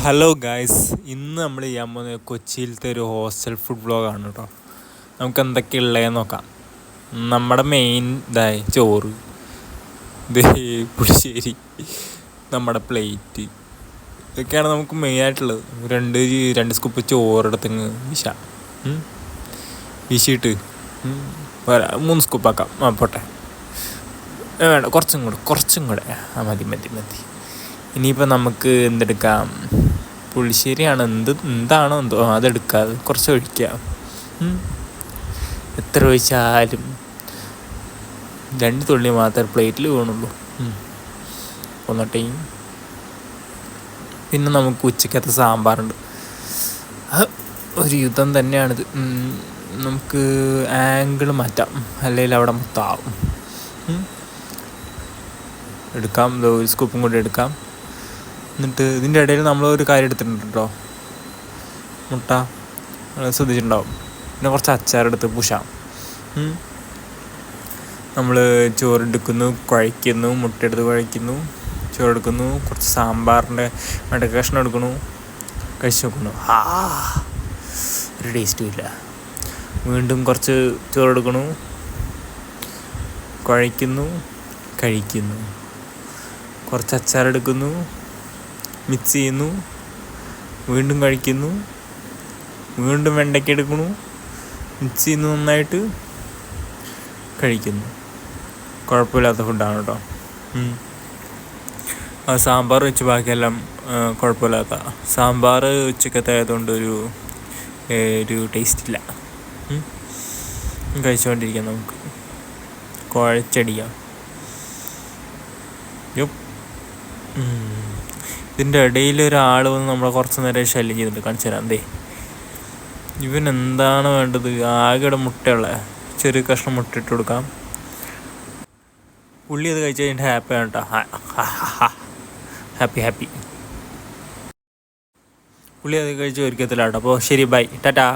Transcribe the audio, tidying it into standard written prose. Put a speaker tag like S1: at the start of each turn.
S1: Hello guys, ഇന്ന് നമ്മൾ ചെയ്യാൻ പോകുന്നത് കൊച്ചിയിലത്തെ ഒരു ഹോസ്റ്റൽ ഫുഡ് വ്ളോഗാണ് കേട്ടോ. നമുക്ക് എന്തൊക്കെയുള്ളതെന്ന് നോക്കാം. നമ്മുടെ മെയിൻ ഇതായി ചോറ്, പുളിശ്ശേരി, നമ്മുടെ പ്ലേറ്റ്, ഇതൊക്കെയാണ് നമുക്ക് മെയിനായിട്ടുള്ളത്. രണ്ട് സ്കൂപ്പ് ചോറെടുത്തങ്ങ് വീശിയിട്ട് 3 സ്കൂപ്പാക്കാം. പോട്ടെ, വേണ്ട, കുറച്ചും കൂടെ മതി. ഇനിയിപ്പോൾ നമുക്ക് എന്തെടുക്കാം? പുളിശ്ശേരിയാണ്, എന്താണോ എന്തോ അതെടുക്കാം. കുറച്ച് ഒഴിക്കാം. എത്ര ഒഴിച്ചാലും 2 തുള്ളി മാത്രമേ പ്ലേറ്റിൽ വീണുള്ളൂ. ഒന്നോട്ടേ. പിന്നെ നമുക്ക് ഉച്ചക്കത്തെ സാമ്പാറുണ്ട്. ഒരു യുദ്ധം തന്നെയാണിത്. നമുക്ക് ആംഗിൾ മാറ്റാം, അല്ലെങ്കിൽ അവിടെ മൊത്തമാവും. എടുക്കാം, 1 സ്കൂപ്പും കൂടി എടുക്കാം. എന്നിട്ട് ഇതിൻ്റെ ഇടയിൽ നമ്മളൊരു കാര്യം എടുത്തിട്ടുണ്ട് കേട്ടോ, മുട്ട ശ്രദ്ധിച്ചിട്ടുണ്ടാവും. പിന്നെ കുറച്ച് അച്ചാറെടുത്ത് പൂശാം. നമ്മൾ ചോറെടുക്കുന്നു, കുഴയ്ക്കുന്നു, മുട്ടയെടുത്ത് കുഴയ്ക്കുന്നു, ചോറെടുക്കുന്നു, കുറച്ച് സാമ്പാറിൻ്റെ കഷ്ണം എടുക്കുന്നു, കഴിച്ച് നോക്കുന്നു. ഒരു ടേസ്റ്റും ഇല്ല. വീണ്ടും കുറച്ച് ചോറെടുക്കുന്നു, കുഴയ്ക്കുന്നു, കഴിക്കുന്നു, കുറച്ച് അച്ചാറെടുക്കുന്നു, മിക്സ് ചെയ്യുന്നു, വീണ്ടും കഴിക്കുന്നു, വീണ്ടും വെണ്ടയ്ക്ക എടുക്കുന്നു, മിക്സ് ചെയ്യുന്നു, നന്നായിട്ട് കഴിക്കുന്നു. കുഴപ്പമില്ലാത്ത ഫുഡാണ് കേട്ടോ. സാമ്പാർ വെച്ച് ബാക്കിയെല്ലാം കുഴപ്പമില്ലാത്ത സാമ്പാർ. ഉച്ചക്കത്തെ ആയതുകൊണ്ട് ഒരു ടേസ്റ്റില്ല. കഴിച്ചുകൊണ്ടിരിക്കാം, നമുക്ക് കുഴച്ചടിക്കാം. ഇതിൻ്റെ ഇടയിൽ ഒരാൾ വന്ന് നമ്മളെ കുറച്ച് നേരം ശല്യം ചെയ്തിട്ട് കാണിച്ചു തരാം. ഇവൻ എന്താണ് വേണ്ടത്? ആകെയുടെ മുട്ടയുള്ള ചെറിയ കഷ്ണം മുട്ട ഇട്ട് കൊടുക്കാം. പുള്ളി അത് കഴിച്ച് കഴിഞ്ഞിട്ട് ഹാപ്പിയാണ് കേട്ടോ. ഹാപ്പി പുള്ളി അത് കഴിച്ച് ഒരിക്കത്തില്ല കേട്ടോ. അപ്പോൾ ശരി, ബൈ, ടാറ്റാ.